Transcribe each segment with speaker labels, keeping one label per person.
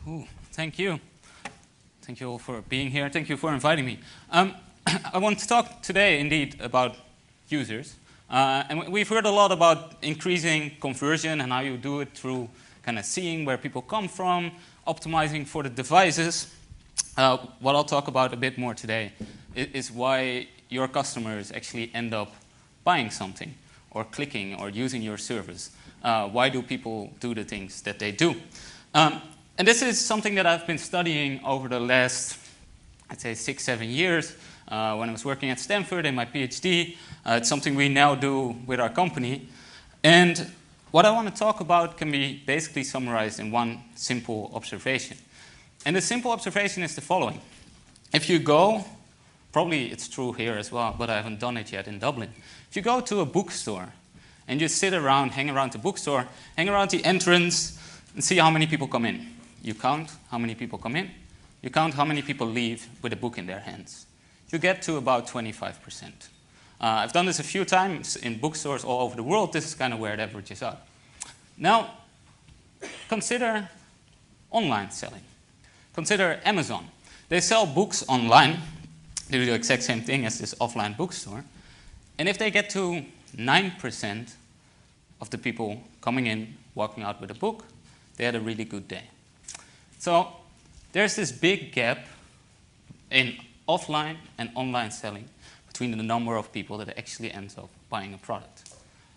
Speaker 1: Ooh, thank you. Thank you all for being here. Thank you for inviting me. I want to talk today, indeed, about users. And we've heard a lot about increasing conversion and how you do it through kind of seeing where people come from, optimizing for the devices. What I'll talk about a bit more today is why your customers actually end up buying something or clicking or using your service. Why do people do the things that they do? And this is something that I've been studying over the last, I'd say, 6-7 years. When I was working at Stanford in my PhD, it's something we now do with our company. And what I want to talk about can be basically summarized in one simple observation. And the simple observation is the following. If you go, probably it's true here as well, but I haven't done it yet in Dublin. If you go to a bookstore and you sit around, hang around the bookstore, hang around the entrance and see how many people come in. You count how many people come in. You count how many people leave with a book in their hands. You get to about 25%. I've done this a few times in bookstores all over the world. This is kind of where it averages out. Now, consider online selling. Consider Amazon. They sell books online. They do the exact same thing as this offline bookstore. And if they get to 9% of the people coming in, walking out with a book, they had a really good day. So there's this big gap in offline and online selling between the number of people that actually ends up buying a product.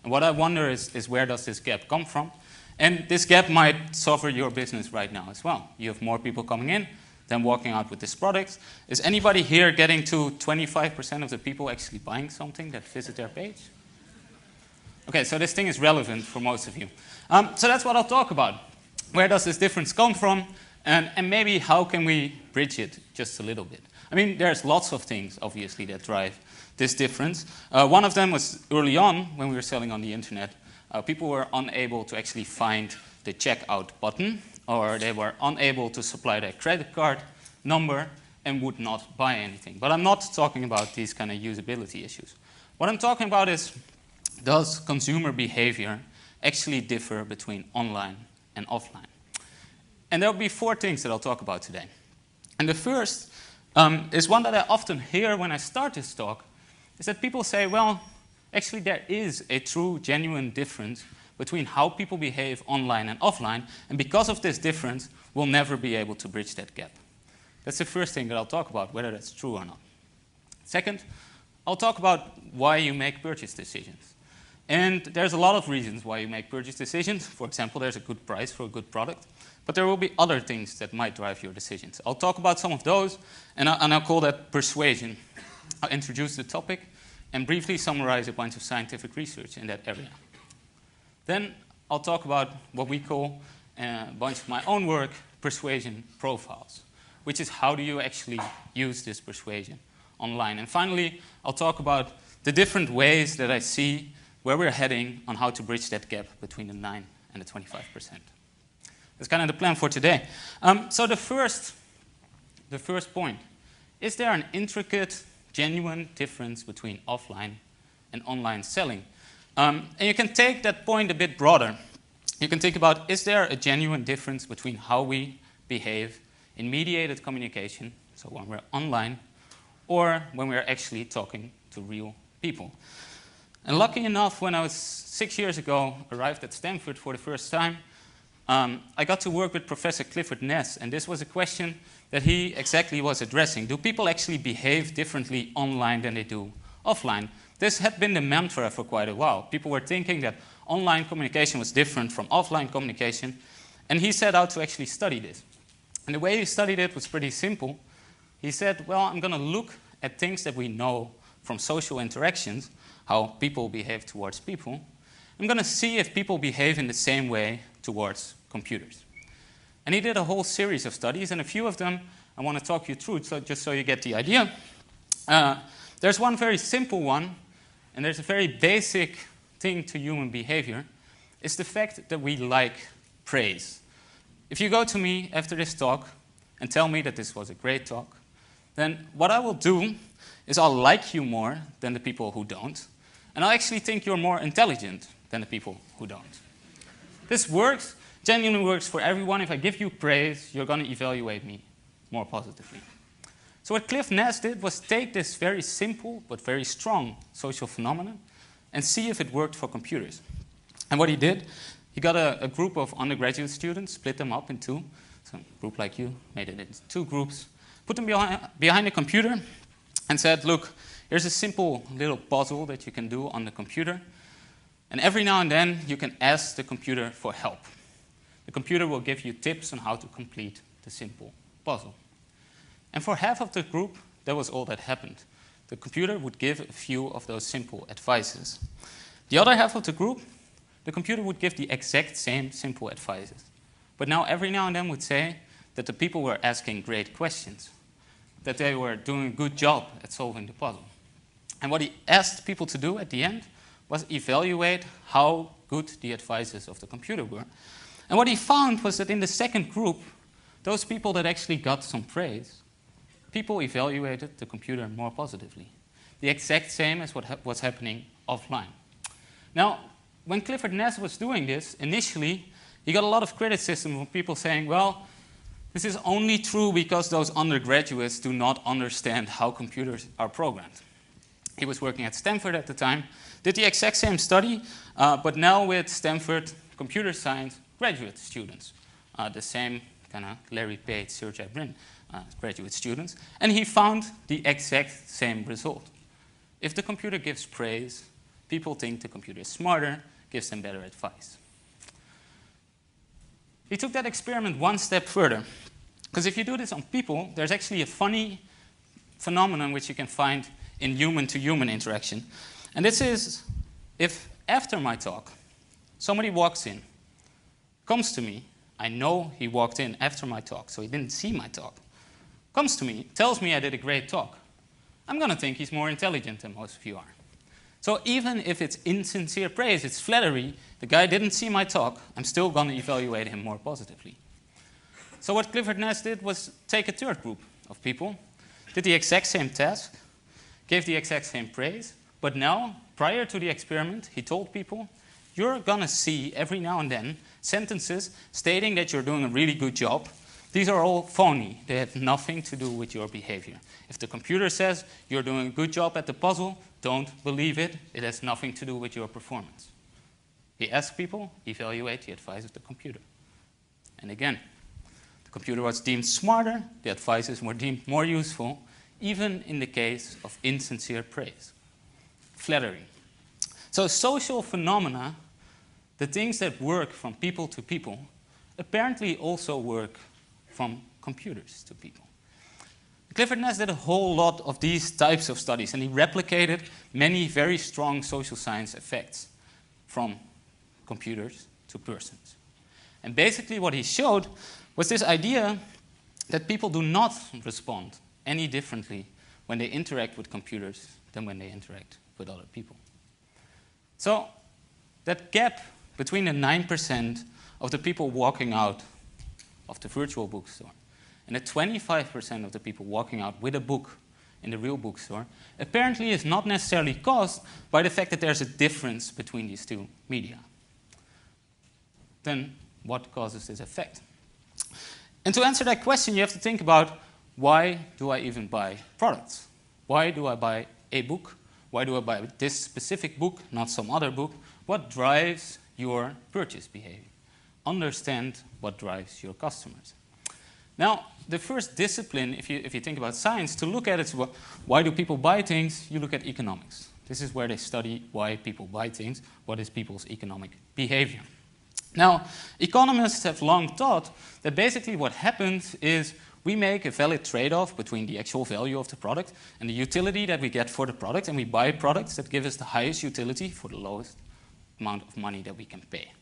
Speaker 1: And what I wonder is where does this gap come from? And this gap might suffer your business right now as well. You have more people coming in than walking out with this product. Is anybody here getting to 25% of the people actually buying something that visit their page? Okay, so this thing is relevant for most of you. So that's what I'll talk about. Where does this difference come from? And maybe how can we bridge it just a little bit? I mean, there's lots of things, obviously, that drive this difference. One of them was early on, when we were selling on the internet, people were unable to actually find the checkout button, or they were unable to supply their credit card number and would not buy anything. But I'm not talking about these kind of usability issues. What I'm talking about is, does consumer behavior actually differ between online and offline? And there will be 4 things that I'll talk about today. And the first is one that I often hear when I start this talk, is that people say, well, actually there is a true, genuine difference between how people behave online and offline, and because of this difference, we'll never be able to bridge that gap. That's the first thing that I'll talk about, whether that's true or not. Second, I'll talk about why you make purchase decisions. And there's a lot of reasons why you make purchase decisions. For example, there's a good price for a good product. But there will be other things that might drive your decisions. I'll talk about some of those, and I'll call that persuasion. I'll introduce the topic and briefly summarize a bunch of scientific research in that area. Then I'll talk about what we call, a bunch of my own work, persuasion profiles, which is how do you actually use this persuasion online. And finally, I'll talk about the different ways that I see where we're heading on how to bridge that gap between the 9 and the 25%. That's kind of the plan for today. So the first point, is there an intricate, genuine difference between offline and online selling? And you can take that point a bit broader. You can think about, is there a genuine difference between how we behave in mediated communication, so when we're online, or when we're actually talking to real people? And lucky enough, when I was 6 years ago, arrived at Stanford for the first time, I got to work with Professor Clifford Ness, and this was a question that he exactly was addressing. Do people actually behave differently online than they do offline? This had been the mantra for quite a while. People were thinking that online communication was different from offline communication, and he set out to actually study this. And the way he studied it was pretty simple. He said, well, I'm going to look at things that we know from social interactions, how people behave towards people. I'm going to see if people behave in the same way towards computers. And he did a whole series of studies, and a few of them I want to talk you through, so just so you get the idea. There's one very simple one, and there's a very basic thing to human behavior. It's the fact that we like praise. If you go to me after this talk and tell me that this was a great talk, then what I will do is I'll like you more than the people who don't, and I'll actually think you're more intelligent than the people who don't. This works genuinely works for everyone. If I give you praise, you're going to evaluate me more positively. So what Cliff Ness did was take this very simple but very strong social phenomenon and see if it worked for computers. And what he did, he got a group of undergraduate students, split them up in two. So a group like you made it into two groups, put them behind a computer and said, look, here's a simple little puzzle that you can do on the computer. And every now and then, you can ask the computer for help. The computer will give you tips on how to complete the simple puzzle. And for half of the group, that was all that happened. The computer would give a few of those simple advices. The other half of the group, the computer would give the exact same simple advices. But now, every now and then, would say that the people were asking great questions, that they were doing a good job at solving the puzzle. And what he asked people to do at the end was evaluate how good the advices of the computer were. And what he found was that in the second group, those people that actually got some praise, people evaluated the computer more positively. The exact same as what was happening offline. Now, when Clifford Ness was doing this, initially, he got a lot of criticism from people saying, well, this is only true because those undergraduates do not understand how computers are programmed. He was working at Stanford at the time, did the exact same study, but now with Stanford computer science graduate students, the same kind of Larry Page, Sergey Brin graduate students, and he found the exact same result. If the computer gives praise, people think the computer is smarter, gives them better advice. He took that experiment one step further, because if you do this on people, there's actually a funny phenomenon which you can find in human-to-human interaction. And this is, if after my talk, somebody walks in, comes to me, I know he walked in after my talk, so he didn't see my talk, comes to me, tells me I did a great talk, I'm going to think he's more intelligent than most of you are. So even if it's insincere praise, it's flattery, the guy didn't see my talk, I'm still going to evaluate him more positively. So what Clifford Ness did was take a third group of people, did the exact same task, gave the exact same praise, but now, prior to the experiment, he told people, you're going to see every now and then sentences stating that you're doing a really good job. These are all phony. They have nothing to do with your behavior. If the computer says you're doing a good job at the puzzle, don't believe it. It has nothing to do with your performance. He asked people, evaluate the advice of the computer. And again, the computer was deemed smarter, the advices were deemed more useful, even in the case of insincere praise. Flattery. So social phenomena, the things that work from people to people, apparently also work from computers to people. Clifford Ness did a whole lot of these types of studies, and he replicated many very strong social science effects from computers to persons. And basically what he showed was this idea that people do not respond any differently when they interact with computers than when they interact with other people. So that gap between the 9% of the people walking out of the virtual bookstore and the 25% of the people walking out with a book in the real bookstore apparently is not necessarily caused by the fact that there's a difference between these two media. Then what causes this effect? And to answer that question, you have to think about, why do I even buy products? Why do I buy a book? Why do I buy this specific book, not some other book? What drives your purchase behavior? Understand what drives your customers. Now, the first discipline, if you think about science, to look at it, why do people buy things? You look at economics. This is where they study why people buy things, what is people's economic behavior. Now, economists have long thought that basically what happens is we make a valid trade-off between the actual value of the product and the utility that we get for the product, and we buy products that give us the highest utility for the lowest amount of money that we can pay.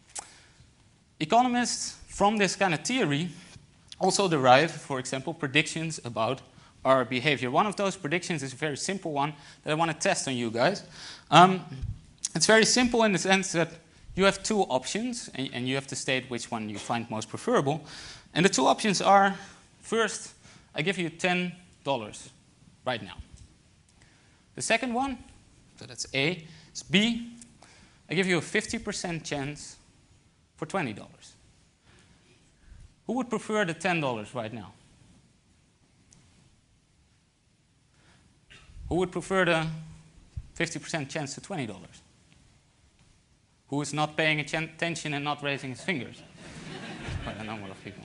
Speaker 1: Economists, from this kind of theory, also derive, for example, predictions about our behavior. One of those predictions is a very simple one that I want to test on you guys. It's very simple in the sense that you have two options, and you have to state which one you find most preferable. And the two options are, first, I give you $10 right now. The second one, so that's A, is B, I give you a 50% chance for $20. Who would prefer the $10 right now? Who would prefer the 50% chance to $20? Who is not paying attention and not raising his fingers? Quite a number of people.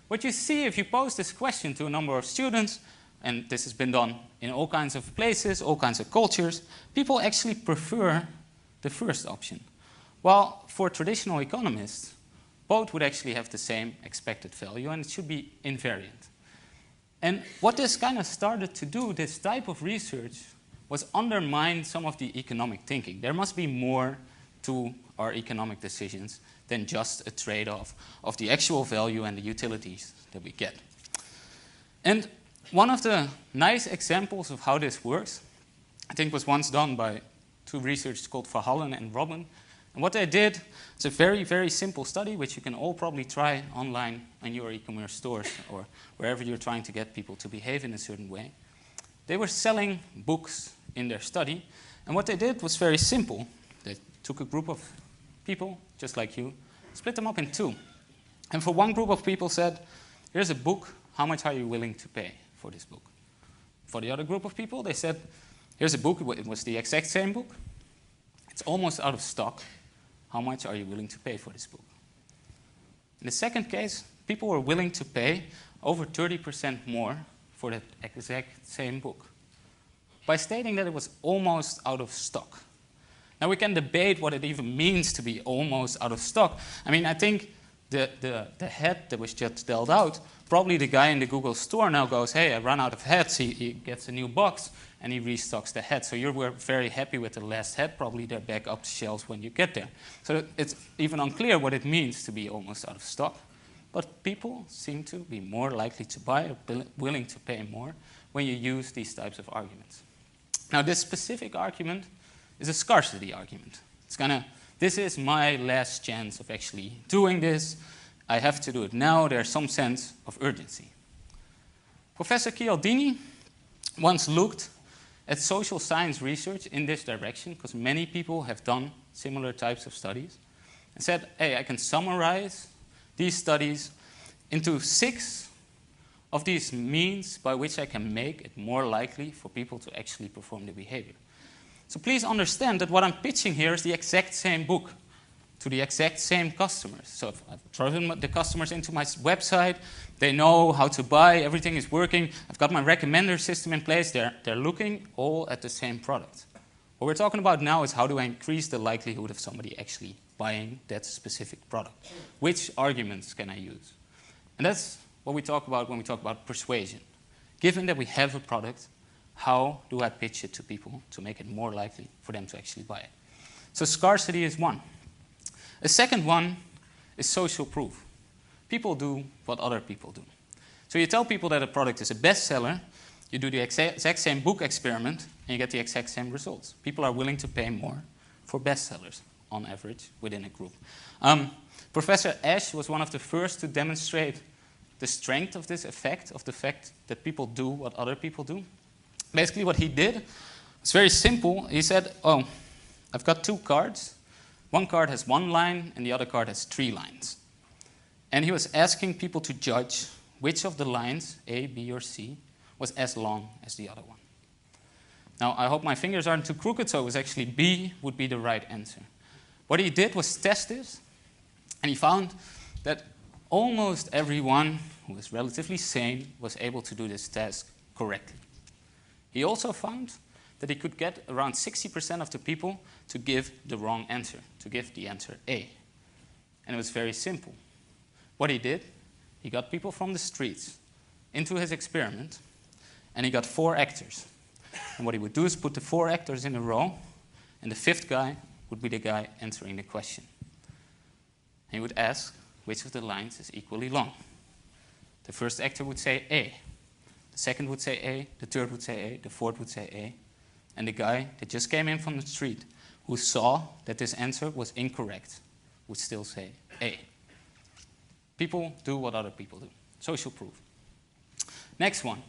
Speaker 1: What you see if you pose this question to a number of students, and this has been done in all kinds of places, all kinds of cultures, people actually prefer the first option. While for traditional economists, both would actually have the same expected value, and it should be invariant. And what this kind of started to do, this type of research, was undermine some of the economic thinking. There must be more to our economic decisions than just a trade-off of the actual value and the utilities that we get. And one of the nice examples of how this works, I think was once done by two researchers called Verhallen and Robin. And what they did, it's a very, very simple study, which you can all probably try online in your e-commerce stores or wherever you're trying to get people to behave in a certain way. They were selling books in their study, and what they did was very simple. They took a group of people, just like you, split them up in two. And for one group of people said, here's a book, how much are you willing to pay for this book? For the other group of people, they said, here's a book, it was the exact same book. It's almost out of stock. How much are you willing to pay for this book? In the second case, people were willing to pay over 30% more for that exact same book by stating that it was almost out of stock. Now, we can debate what it even means to be almost out of stock. I mean, I think the head that was just dealt out, probably the guy in the Google store now goes, hey, I ran out of heads. He gets a new box, and he restocks the head. So you're very happy with the last head. Probably they're back up the shelves when you get there. So it's even unclear what it means to be almost out of stock. But people seem to be more likely to buy or willing to pay more when you use these types of arguments. Now, this specific argument is a scarcity argument. It's this is my last chance of actually doing this. I have to do it now. There's some sense of urgency. Professor Cialdini once looked at social science research in this direction, because many people have done similar types of studies, and said, hey, I can summarize these studies into 6 of these means by which I can make it more likely for people to actually perform the behavior. So please understand that what I'm pitching here is the exact same book to the exact same customers. So if I've driven the customers into my website, they know how to buy, everything is working, I've got my recommender system in place, they're looking all at the same product. What we're talking about now is how do I increase the likelihood of somebody actually buying that specific product? Which arguments can I use? And that's what we talk about when we talk about persuasion. Given that we have a product, how do I pitch it to people to make it more likely for them to actually buy it? So scarcity is one. A second one is social proof. People do what other people do. So you tell people that a product is a bestseller, you do the exact same book experiment, and you get the exact same results. People are willing to pay more for bestsellers, on average, within a group. Professor Ash was one of the first to demonstrate the strength of this effect, of the fact that people do what other people do. Basically what he did was very simple. He said, oh, I've got 2 cards. One card has 1 line, and the other card has 3 lines. And he was asking people to judge which of the lines, A, B, or C, was as long as the other one. Now, I hope my fingers aren't too crooked, so it was actually B would be the right answer. What he did was test this, and he found that almost everyone who was relatively sane was able to do this task correctly. He also found that he could get around 60% of the people to give the wrong answer, to give the answer A. And it was very simple. What he did, he got people from the streets into his experiment, and he got 4 actors. And what he would do is put the 4 actors in a row, and the 5th guy would be the guy answering the question. And he would ask which of the lines is equally long. The first actor would say A. The second would say A. The third would say A. The fourth would say A. And the guy that just came in from the street, who saw that this answer was incorrect, would still say A. People do what other people do. Social proof. Next one,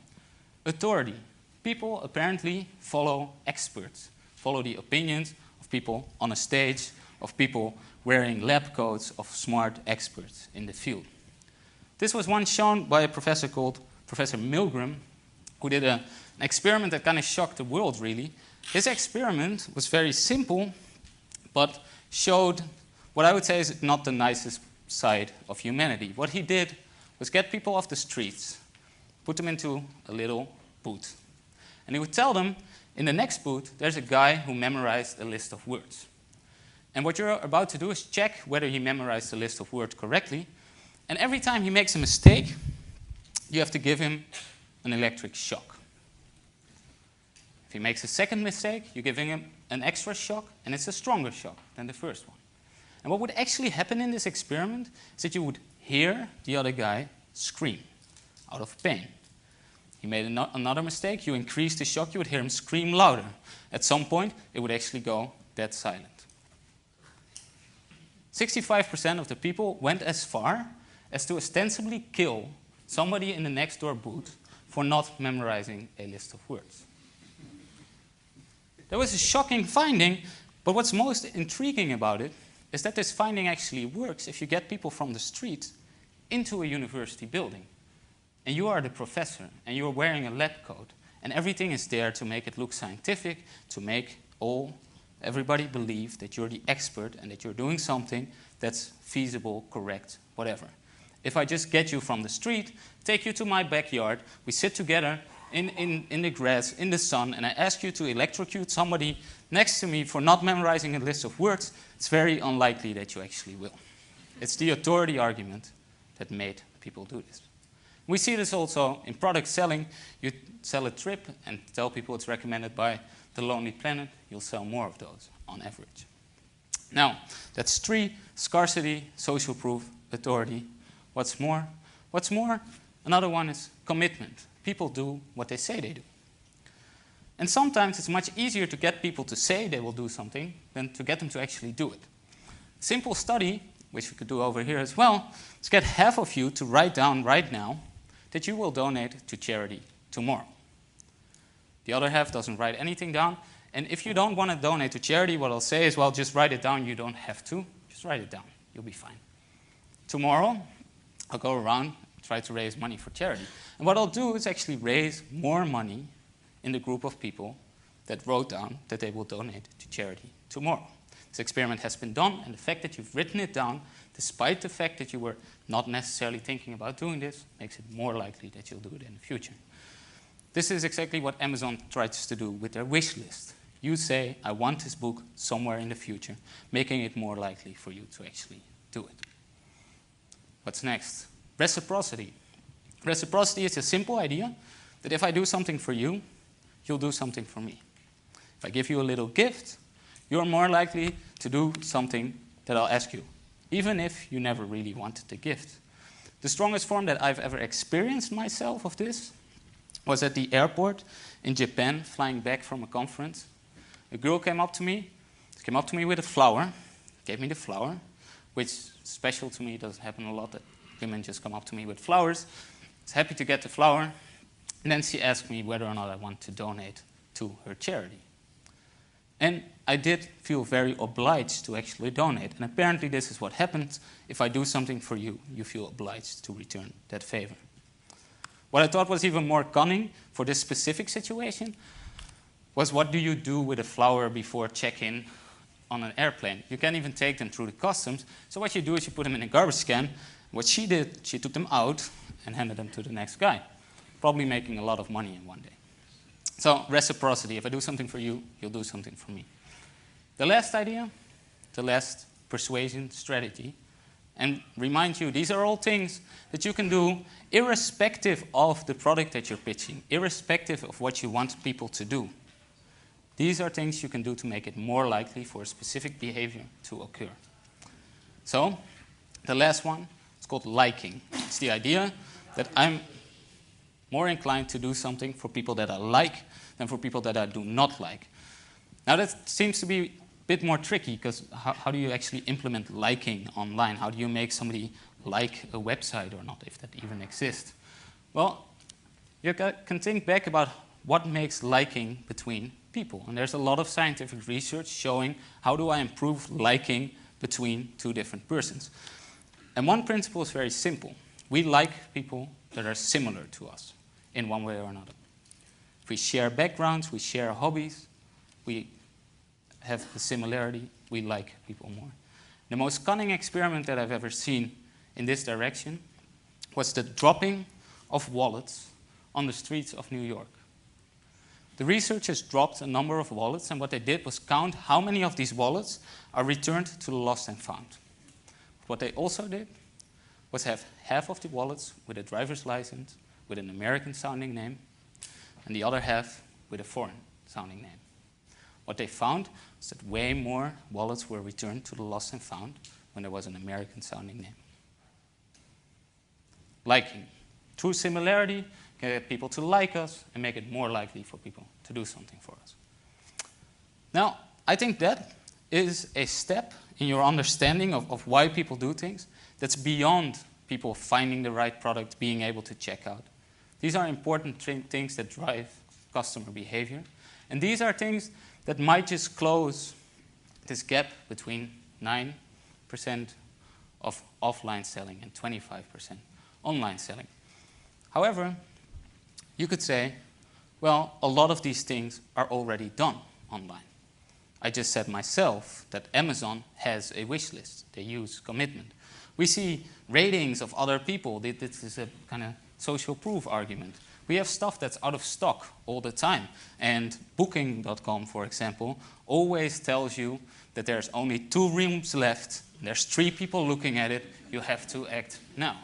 Speaker 1: authority. People apparently follow experts, follow the opinions of people on a stage, of people wearing lab coats of smart experts in the field. This was once shown by a professor called Professor Milgram, who did an experiment that kind of shocked the world, really. His experiment was very simple, but showed what I would say is not the nicest side of humanity. What he did was get people off the streets, put them into a little booth. And he would tell them, in the next booth, there's a guy who memorized a list of words. And what you're about to do is check whether he memorized the list of words correctly. And every time he makes a mistake, you have to give him an electric shock. If he makes a second mistake, you're giving him an extra shock, and it's a stronger shock than the first one. And what would actually happen in this experiment is that you would hear the other guy scream out of pain. He made another mistake, you increase the shock, you would hear him scream louder. At some point, it would actually go dead silent. 65% of the people went as far as to ostensibly kill somebody in the next door booth for not memorizing a list of words. That was a shocking finding, but what's most intriguing about it is that this finding actually works if you get people from the street into a university building. And you are the professor, and you are wearing a lab coat, and everything is there to make it look scientific, to make everybody believe that you're the expert and that you're doing something that's feasible, correct, whatever. If I just get you from the street, take you to my backyard, we sit together in the grass, in the sun, and I ask you to electrocute somebody next to me for not memorizing a list of words, it's very unlikely that you actually will. It's the authority argument that made people do this. We see this also in product selling. You sell a trip and tell people it's recommended by The Lonely Planet, you'll sell more of those on average. Now, that's 3: scarcity, social proof, authority. What's more? What's more, another one is commitment. People do what they say they do. And sometimes it's much easier to get people to say they will do something than to get them to actually do it. A simple study, which we could do over here as well, is get half of you to write down right now that you will donate to charity tomorrow. The other half doesn't write anything down. And if you don't want to donate to charity, what I'll say is, well, just write it down. You don't have to. Just write it down. You'll be fine. Tomorrow, I'll go around, try to raise money for charity. And what I'll do is actually raise more money in the group of people that wrote down that they will donate to charity tomorrow. This experiment has been done, and the fact that you've written it down, despite the fact that you were not necessarily thinking about doing this, makes it more likely that you'll do it in the future. This is exactly what Amazon tries to do with their wish list. You say, I want this book somewhere in the future, making it more likely for you to actually do it. What's next? Reciprocity. Reciprocity is a simple idea that if I do something for you, you'll do something for me. If I give you a little gift, you're more likely to do something that I'll ask you, even if you never really wanted the gift. The strongest form that I've ever experienced myself of this was at the airport in Japan, flying back from a conference. A girl came up to me with a flower, gave me the flower, which is special to me. It doesn't happen a lot that women just come up to me with flowers. I was happy to get the flower. And then she asked me whether or not I want to donate to her charity. And I did feel very obliged to actually donate. And apparently this is what happens. If I do something for you, you feel obliged to return that favor. What I thought was even more cunning for this specific situation was, what do you do with a flower before check-in on an airplane? You can't even take them through the customs. So what you do is you put them in a garbage can. What she did, she took them out and handed them to the next guy, probably making a lot of money in one day. So reciprocity. If I do something for you, you'll do something for me. The last idea, the last persuasion strategy, and remind you, these are all things that you can do irrespective of the product that you're pitching, irrespective of what you want people to do. These are things you can do to make it more likely for a specific behavior to occur. So, the last one, it's called liking. It's the idea that I'm more inclined to do something for people that I like than for people that I do not like. Now that seems to be a bit more tricky, because how do you actually implement liking online? How do you make somebody like a website or not, if that even exists? Well, you can think back about what makes liking between people. And there's a lot of scientific research showing how do I improve liking between two different persons. And one principle is very simple. we like people that are similar to us in one way or another. If we share backgrounds, we share hobbies, we have a similarity, we like people more. The most cunning experiment that I've ever seen in this direction was the dropping of wallets on the streets of New York. The researchers dropped a number of wallets, and what they did was count how many of these wallets are returned to the lost and found. What they also did was have half of the wallets with a driver's license with an American-sounding name, and the other half with a foreign-sounding name. What they found was that way more wallets were returned to the lost and found when there was an American-sounding name. Liking. Through similarity, can get people to like us and make it more likely for people to do something for us. Now, I think that is a step in your understanding of why people do things that's beyond people finding the right product, being able to check out. These are important things that drive customer behavior. And these are things that might just close this gap between 9% of offline selling and 25% online selling. However, you could say, well, a lot of these things are already done online. I just said myself that Amazon has a wish list. They use commitment. We see ratings of other people. This is a kind of social proof argument. We have stuff that's out of stock all the time. And Booking.com, for example, always tells you that there's only 2 rooms left. There's 3 people looking at it. You have to act now.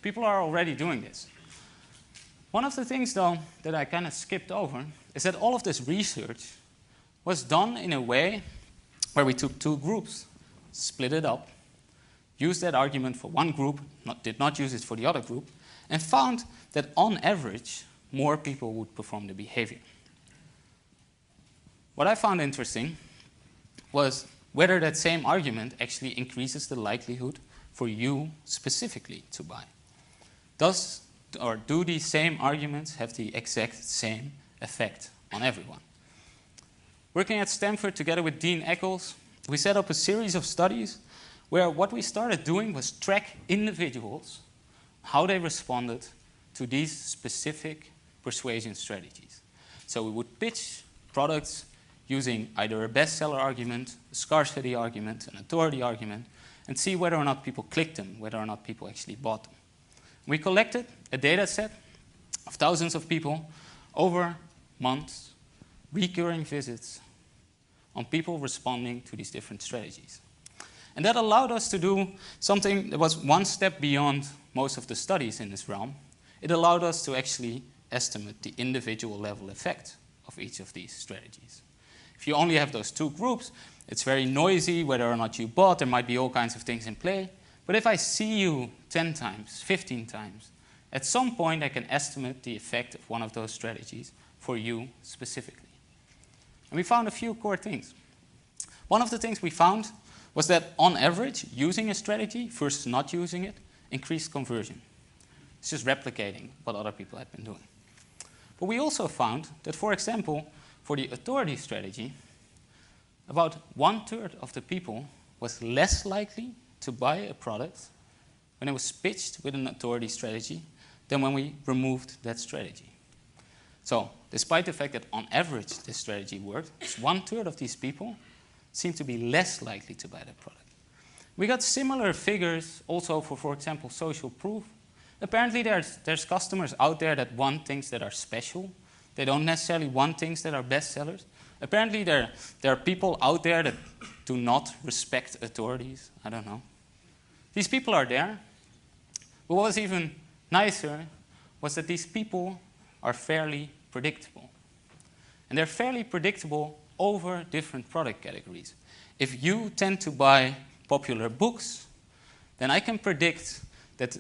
Speaker 1: People are already doing this. One of the things, though, that I kind of skipped over is that all of this research was done in a way where we took 2 groups, split it up, used that argument for one group, did not use it for the other group, and found that on average, more people would perform the behavior. What I found interesting was whether that same argument actually increases the likelihood for you specifically to buy. Do these same arguments have the exact same effect on everyone? Working at Stanford together with Dean Eccles, we set up a series of studies where what we started doing was track individuals, how they responded to these specific persuasion strategies. So we would pitch products using either a bestseller argument, a scarcity argument, an authority argument, and see whether or not people clicked them, whether or not people actually bought them. We collected a data set of thousands of people over months, recurring visits on people responding to these different strategies. And that allowed us to do something that was one step beyond most of the studies in this realm. It allowed us to actually estimate the individual level effect of each of these strategies. If you only have those 2 groups, it's very noisy whether or not you bought. There might be all kinds of things in play. But if I see you 10 times, 15 times, at some point I can estimate the effect of one of those strategies for you specifically. And we found a few core things. One of the things we found was that on average, using a strategy versus not using it increased conversion. It's just replicating what other people had been doing. But we also found that, for example, for the authority strategy, about 1/3 of the people was less likely to buy a product when it was pitched with an authority strategy than when we removed that strategy. So, despite the fact that on average this strategy worked, 1/3 of these people seemed to be less likely to buy that product. We got similar figures also for example, social proof. Apparently there's customers out there that want things that are special. They don't necessarily want things that are bestsellers. Apparently there are people out there that do not respect authorities. I don't know. These people are there. But what was even nicer was that these people are fairly predictable. And they're fairly predictable over different product categories. If you tend to buy popular books, then I can predict that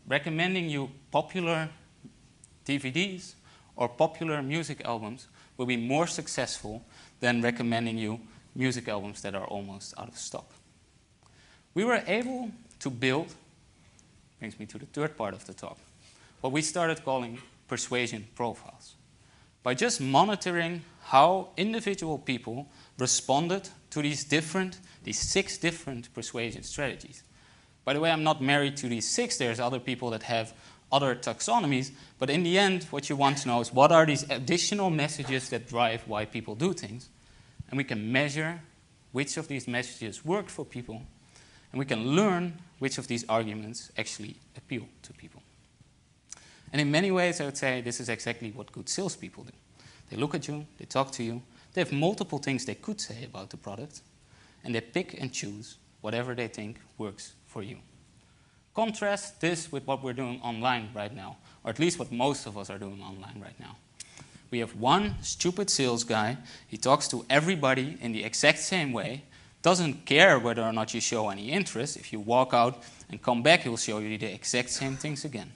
Speaker 1: recommending you popular DVDs or popular music albums will be more successful than recommending you music albums that are almost out of stock. We were able to build, brings me to the 3rd part of the talk, what we started calling Persuasion Profiles. By just monitoring how individual people responded to these 6 different persuasion strategies. By the way, I'm not married to these 6. There's other people that have other taxonomies. But in the end, what you want to know is what are these additional messages that drive why people do things. And we can measure which of these messages work for people. And we can learn which of these arguments actually appeal to people. And in many ways, I would say this is exactly what good salespeople do. They look at you, they talk to you, they have multiple things they could say about the product, and they pick and choose whatever they think works for you. Contrast this with what we're doing online right now, or at least what most of us are doing online right now. We have one stupid sales guy, he talks to everybody in the exact same way, doesn't care whether or not you show any interest. If you walk out and come back, he'll show you the exact same things again.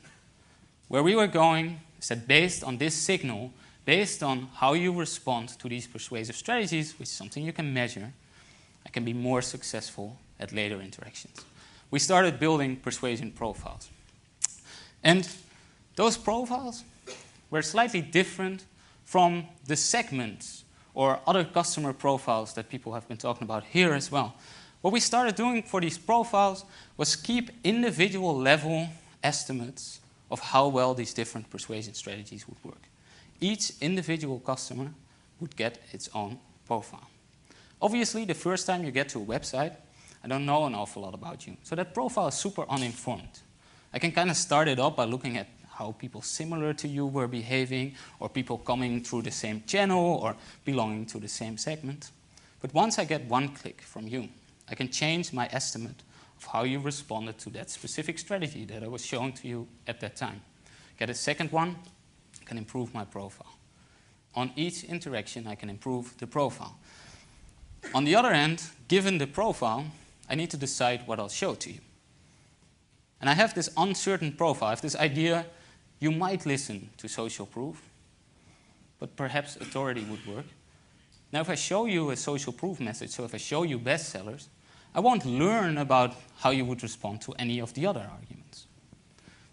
Speaker 1: Where we were going is that based on this signal, based on how you respond to these persuasive strategies, which is something you can measure, I can be more successful at later interactions. We started building persuasion profiles. And those profiles were slightly different from the segments or other customer profiles that people have been talking about here as well. What we started doing for these profiles was keep individual level estimates of how well these different persuasion strategies would work. Each individual customer would get its own profile. Obviously, the first time you get to a website, I don't know an awful lot about you. So that profile is super uninformed. I can kind of start it up by looking at how people similar to you were behaving, or people coming through the same channel, or belonging to the same segment. But once I get one click from you, I can change my estimate of how you responded to that specific strategy that I was showing to you at that time. Get a second one, I can improve my profile. On each interaction, I can improve the profile. On the other hand, given the profile, I need to decide what I'll show to you. And I have this uncertain profile. I have this idea you might listen to social proof, but perhaps authority would work. Now, if I show you a social proof message, so if I show you bestsellers, I won't learn about how you would respond to any of the other arguments.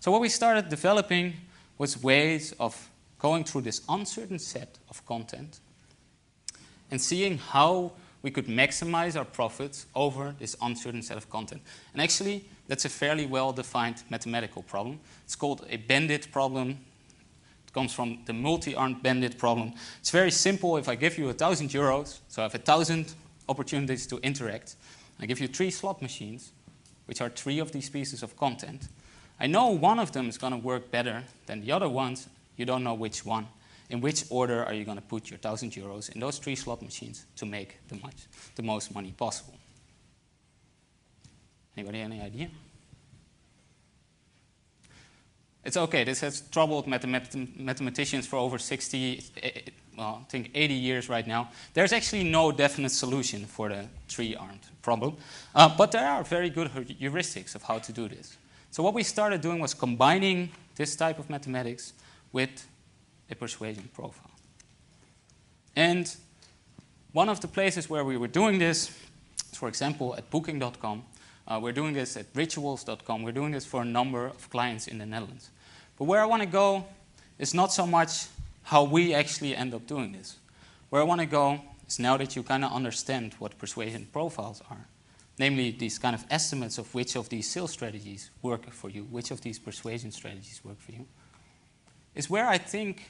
Speaker 1: So what we started developing was ways of going through this uncertain set of content and seeing how we could maximize our profits over this uncertain set of content. And actually, that's a fairly well-defined mathematical problem. It's called a bandit problem. It comes from the multi-armed bandit problem. It's very simple. If I give you 1,000 euros, so I have 1,000 opportunities to interact, I give you 3 slot machines, which are 3 of these pieces of content. I know one of them is going to work better than the other ones. You don't know which one. In which order are you going to put your 1,000 euros in those 3 slot machines to make the most money possible? Anybody any idea? It's okay. This has troubled mathematicians for over 60, well, I think 80 years right now. There's actually no definite solution for the 3-armed problem, but there are very good heuristics of how to do this. So what we started doing was combining this type of mathematics with a persuasion profile. And one of the places where we were doing this is, for example, at booking.com. We're doing this at rituals.com. We're doing this for a number of clients in the Netherlands. But where I want to go is not so much how we actually end up doing this. Where I want to go is now that you kind of understand what persuasion profiles are, namely these kind of estimates of which of these sales strategies work for you, which of these persuasion strategies work for you, is where I think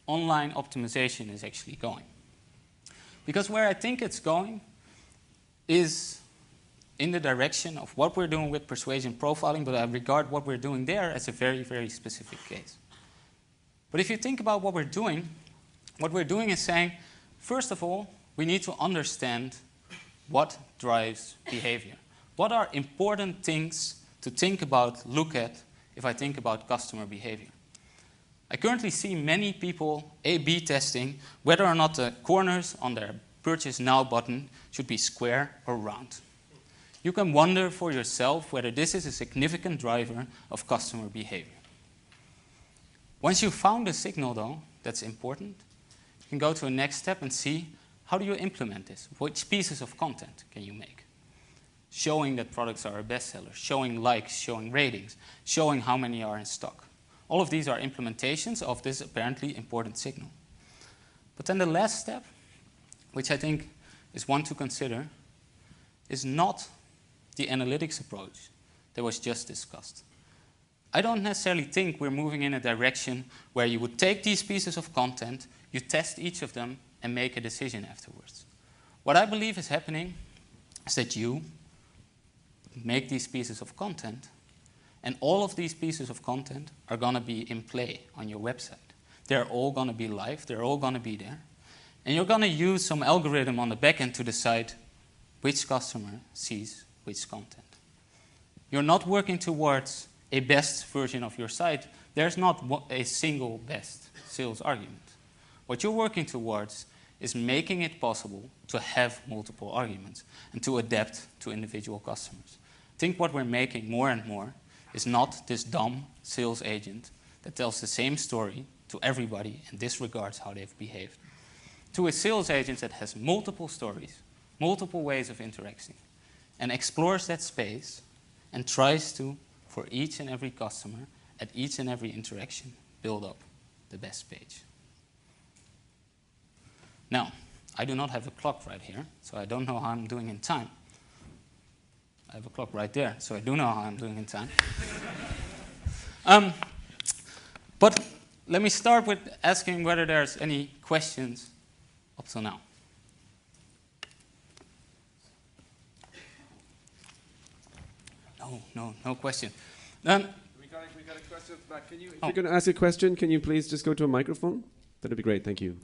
Speaker 1: online optimization is actually going. Because where I think it's going is in the direction of what we're doing with persuasion profiling, but I regard what we're doing there as a very, very specific case. But if you think about what we're doing is saying, first of all, we need to understand what drives behavior. What are important things to think about, look at, if I think about customer behavior? I currently see many people A/B testing whether or not the corners on their Purchase Now button should be square or round. You can wonder for yourself whether this is a significant driver of customer behavior. Once you've found a signal, though, that's important, you can go to a next step and see how do you implement this? Which pieces of content can you make? Showing that products are a bestseller, showing likes, showing ratings, showing how many are in stock. All of these are implementations of this apparently important signal. But then the last step, which I think is one to consider, is not the analytics approach, that was just discussed. I don't necessarily think we're moving in a direction where you would take these pieces of content, you test each of them, and make a decision afterwards. What I believe is happening is that you make these pieces of content, and all of these pieces of content are going to be in play on your website. They're all going to be live, they're all going to be there. And you're going to use some algorithm on the back end to decide which customer sees which content. You're not working towards a best version of your site. There's not a single best sales argument. What you're working towards is making it possible to have multiple arguments and to adapt to individual customers. I think what we're making more and more is not this dumb sales agent that tells the same story to everybody and disregards how they've behaved, to a sales agent that has multiple stories, multiple ways of interacting, and explores that space and tries to, for each and every customer, at each and every interaction, build up the best page. Now, I do not have a clock right here, so I don't know how I'm doing in time. I have a clock right there, so I do know how I'm doing in time. But let me start with asking whether there's any questions up till now. No question.
Speaker 2: We got a question at the back. If you're going to ask a question, can you please just go to a microphone? That'd be great, thank you.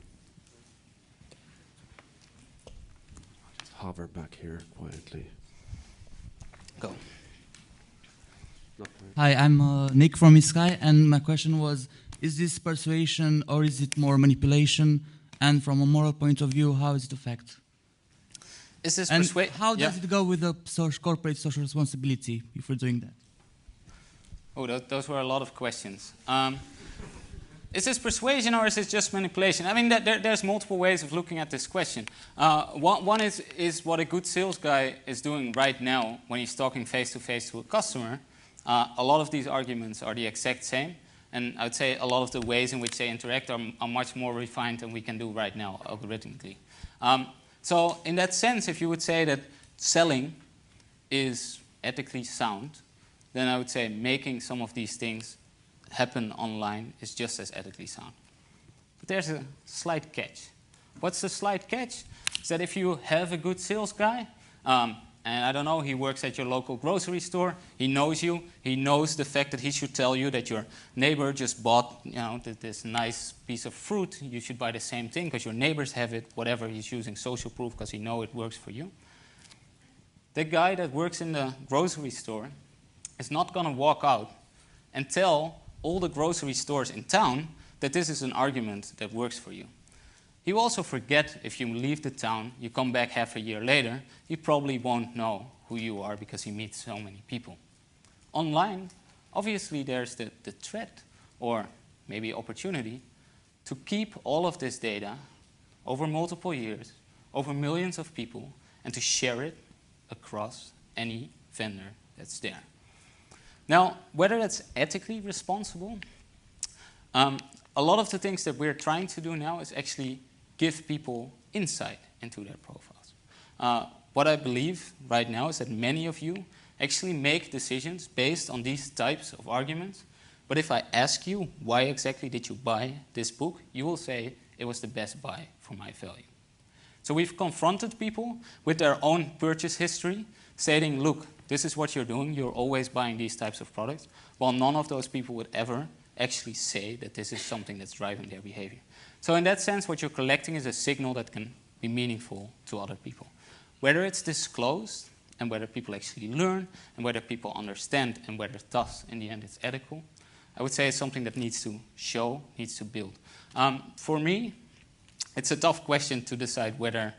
Speaker 2: Just hover back here quietly.
Speaker 1: Go.
Speaker 3: Hi, I'm Nick from Sky, and my question was, is this persuasion or is it more manipulation? And from a moral point of view, how is it affect?
Speaker 1: Is this
Speaker 3: and how does it go with the corporate social responsibility if we're doing that?
Speaker 1: Oh, those were a lot of questions. Is this persuasion or is it just manipulation? I mean, there's multiple ways of looking at this question. One is what a good sales guy is doing right now when he's talking face-to-face to a customer. A lot of these arguments are the exact same. And I would say a lot of the ways in which they interact are much more refined than we can do right now algorithmically. So in that sense, if you would say that selling is ethically sound, then I would say making some of these things happen online is just as ethically sound. But there's a slight catch. What's the slight catch? Is that if you have a good sales guy, and I don't know, he works at your local grocery store, he knows you, he knows the fact that he should tell you that your neighbor just bought this nice piece of fruit, you should buy the same thing because your neighbors have it, whatever, he's using social proof because he knows it works for you. The guy that works in the grocery store is not going to walk out and tell all the grocery stores in town that this is an argument that works for you. He will also forget if you leave the town, you come back half a year later, he probably won't know who you are because he meets so many people. Online, obviously there's the threat or maybe opportunity to keep all of this data over multiple years, over millions of people, and to share it across any vendor that's there. Now, whether that's ethically responsible, a lot of the things that we're trying to do now is actually give people insight into their profiles. What I believe right now is that many of you actually make decisions based on these types of arguments. But if I ask you, why exactly did you buy this book, you will say it was the best buy for my value. So we've confronted people with their own purchase history, stating, look, this is what you're doing, you're always buying these types of products, while none of those people would ever actually say that this is something that's driving their behavior. So in that sense, what you're collecting is a signal that can be meaningful to other people. Whether it's disclosed, and whether people actually learn, and whether people understand, and whether thus, in the end, it's ethical, I would say it's something that needs to show, needs to build. For me, it's a tough question to decide whether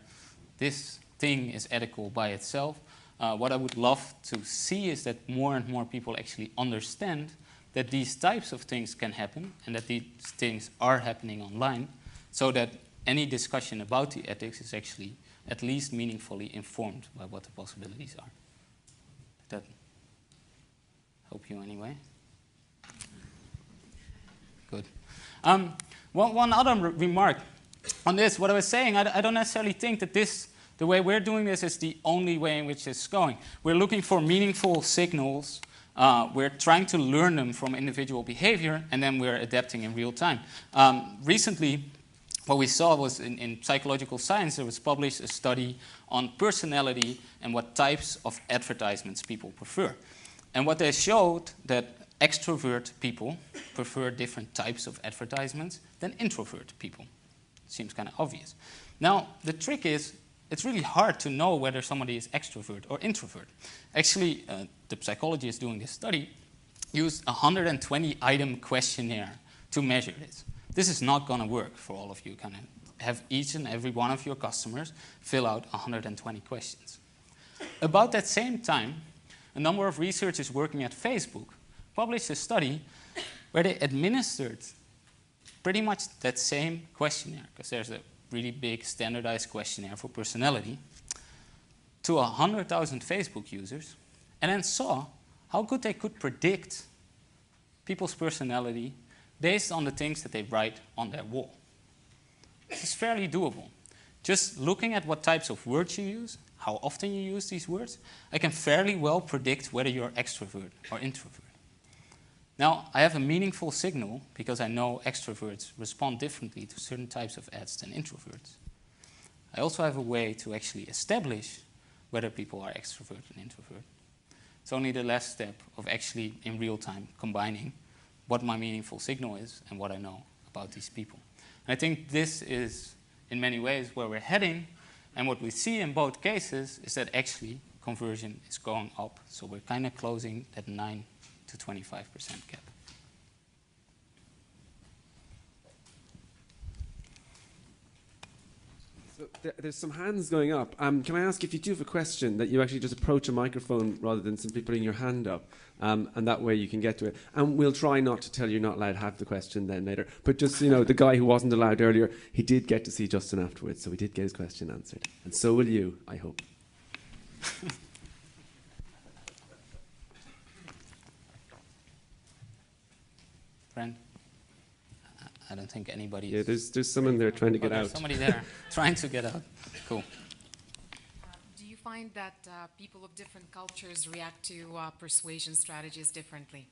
Speaker 1: this thing is ethical by itself. What I would love to see is that more and more people actually understand that these types of things can happen and that these things are happening online, so that any discussion about the ethics is actually at least meaningfully informed by what the possibilities are. Did that help you anyway? Good. One other remark on this, what I was saying, I don't necessarily think that the way we're doing this is the only way in which it's going. We're looking for meaningful signals we're trying to learn them from individual behavior, and then we're adapting in real time. Recently, what we saw was in psychological science, there was published a study on personality and what types of advertisements people prefer. And what they showed that extrovert people prefer different types of advertisements than introvert people. Seems kind of obvious. Now, the trick is, it's really hard to know whether somebody is extrovert or introvert. Actually, the psychologist doing this study used a 120-item questionnaire to measure this. This is not going to work for all of you. Kind of have each and every one of your customers fill out 120 questions. About that same time, a number of researchers working at Facebook published a study where they administered pretty much that same questionnaire, because there's a really big standardized questionnaire for personality, to 100,000 Facebook users, and then saw how good they could predict people's personality based on the things that they write on their wall. This is fairly doable. Just looking at what types of words you use, how often you use these words, I can fairly well predict whether you're extrovert or introvert. Now, I have a meaningful signal because I know extroverts respond differently to certain types of ads than introverts. I also have a way to actually establish whether people are extrovert and introvert. It's only the last step of actually, in real time, combining what my meaningful signal is and what I know about these people. And I think this is, in many ways, where we're heading. And what we see in both cases is that actually conversion is going up. So we're kind of closing that 9 to 25% gap.
Speaker 2: So there's some hands going up. Can I ask, if you do have a question, that you actually just approach a microphone rather than simply putting your hand up, and that way you can get to it. And we'll try not to tell you not allowed to have the question then later. But just, you know, the guy who wasn't allowed earlier, he did get to see Justin afterwards, so he did get his question answered. And so will you, I hope.
Speaker 1: Friend? I don't think anybody
Speaker 2: Yeah,
Speaker 1: is...
Speaker 2: there's someone there trying to get out.
Speaker 1: Somebody there trying to get out. Cool.
Speaker 4: Do you find that people of different cultures react to persuasion strategies differently?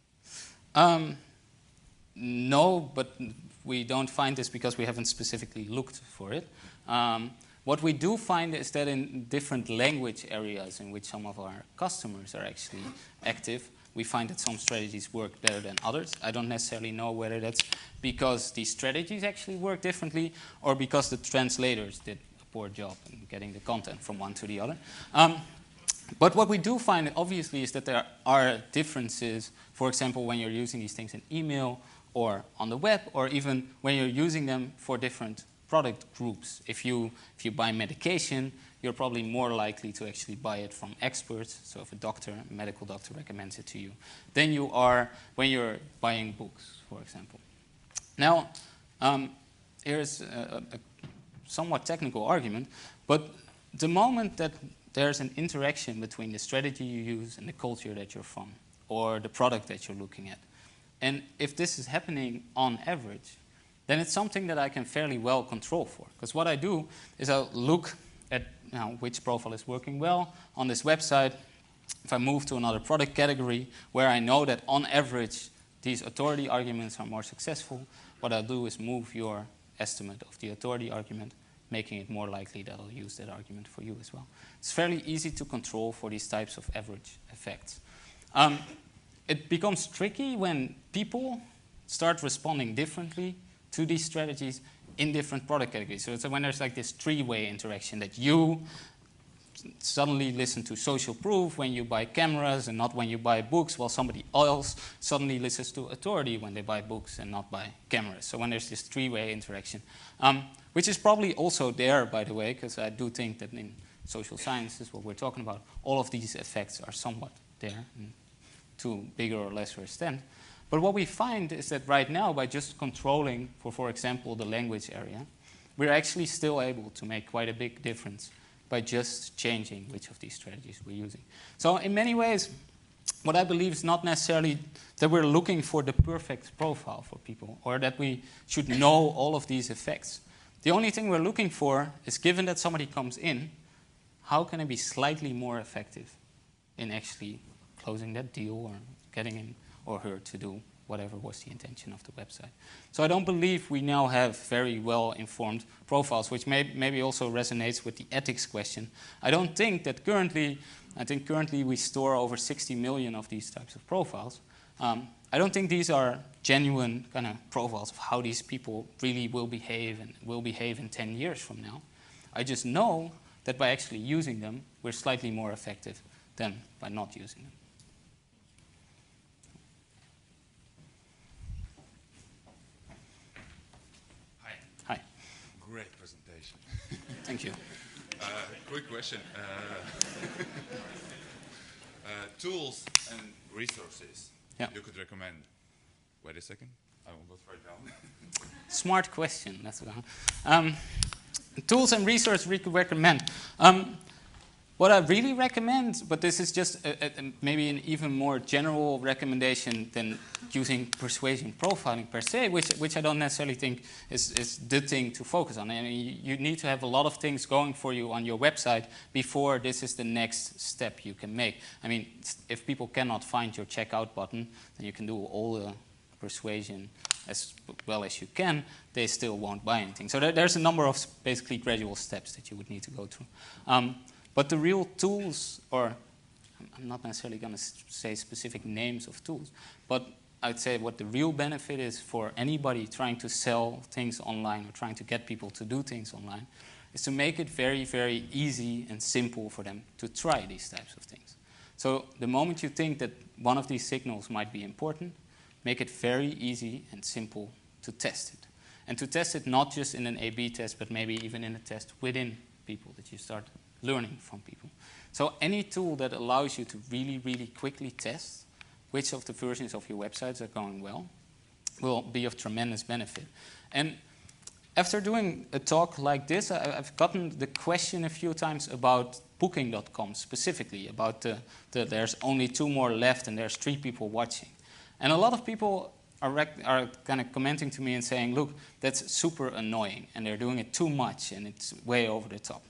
Speaker 1: No, but we don't find this because we haven't specifically looked for it. What we do find is that in different language areas in which some of our customers are actually active, we find that some strategies work better than others. I don't necessarily know whether that's because these strategies actually work differently or because the translators did a poor job in getting the content from one to the other. But what we do find, obviously, is that there are differences, for example, when you're using these things in email or on the web, or even when you're using them for different product groups. If you buy medication, you're probably more likely to actually buy it from experts. So if a medical doctor recommends it to you, than you are when you're buying books, for example. Now, here's a somewhat technical argument, but the moment that there's an interaction between the strategy you use and the culture that you're from, or the product that you're looking at, and if this is happening on average, then it's something that I can fairly well control for. Because what I do is I'll look at which profile is working well on this website. If I move to another product category where I know that on average these authority arguments are more successful, what I'll do is move your estimate of the authority argument, making it more likely that I'll use that argument for you as well. It's fairly easy to control for these types of average effects. It becomes tricky when people start responding differently to these strategies in different product categories. So it's when there's like this three-way interaction that you suddenly listen to social proof when you buy cameras and not when you buy books, while somebody else suddenly listens to authority when they buy books and not buy cameras. So when there's this three-way interaction, which is probably also there, by the way, because I do think that in social sciences, what we're talking about, all of these effects are somewhat there to bigger or lesser extent. But what we find is that right now, by just controlling, for example, the language area, we're actually still able to make quite a big difference by just changing which of these strategies we're using. So in many ways, what I believe is not necessarily that we're looking for the perfect profile for people, or that we should know all of these effects. The only thing we're looking for is, given that somebody comes in, how can I be slightly more effective in actually closing that deal or getting him or her to do whatever was the intention of the website. So I don't believe we now have very well-informed profiles, which maybe also resonates with the ethics question. I don't think that currently we store over 60 million of these types of profiles. I don't think these are genuine kind of profiles of how these people really will behave and will behave in 10 years from now. I just know that by actually using them, we're slightly more effective than by not using them. Hi.
Speaker 5: Great presentation.
Speaker 1: Thank you.
Speaker 5: Quick question. Tools and resources you could recommend. Wait a second. I will go straight down.
Speaker 1: Smart question. That's tools and resources we could recommend. What I really recommend, but this is just maybe an even more general recommendation than using persuasion profiling per se, which I don't necessarily think is the thing to focus on. I mean, you need to have a lot of things going for you on your website before this is the next step you can make. I mean, if people cannot find your checkout button, then you can do all the persuasion as well as you can, they still won't buy anything. So there's a number of basically gradual steps that you would need to go through. But the real tools, or I'm not necessarily going to say specific names of tools, but I'd say what the real benefit is for anybody trying to sell things online or trying to get people to do things online is to make it very, very easy and simple for them to try these types of things. So the moment you think that one of these signals might be important, make it very easy and simple to test it. And to test it not just in an A/B test, but maybe even in a test within people that you start learning from people. So any tool that allows you to really, really quickly test which of the versions of your websites are going well will be of tremendous benefit. And after doing a talk like this, I've gotten the question a few times about Booking.com specifically, about there's only 2 more left and there's 3 people watching. And a lot of people are kind of commenting to me and saying, look, that's super annoying and they're doing it too much and it's way over the top.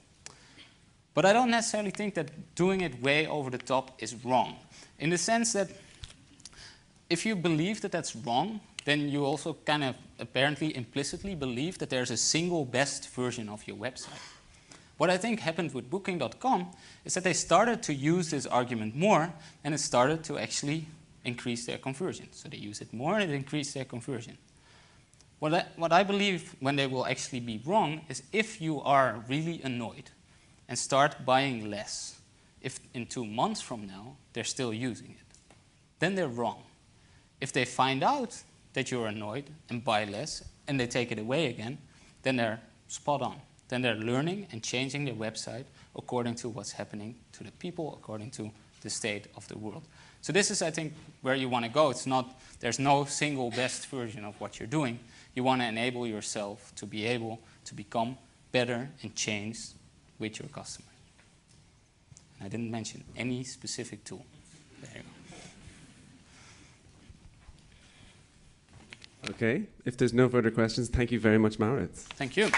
Speaker 1: But I don't necessarily think that doing it way over the top is wrong. In the sense that if you believe that that's wrong, then you also kind of apparently implicitly believe that there's a single best version of your website. What I think happened with Booking.com is that they started to use this argument more and it started to actually increase their conversion. So they use it more and it increased their conversion. What I believe when they will actually be wrong is if you are really annoyed and start buying less, if in 2 months from now they're still using it, then they're wrong. If they find out that you're annoyed and buy less and they take it away again, then they're spot on. Then they're learning and changing their website according to what's happening to the people, according to the state of the world. So this is, I think, where you want to go. It's not, there's no single best version of what you're doing. You want to enable yourself to be able to become better and change with your customer. I didn't mention any specific tool. There you go.
Speaker 2: Okay, if there's no further questions, thank you very much, Maurits.
Speaker 1: Thank you.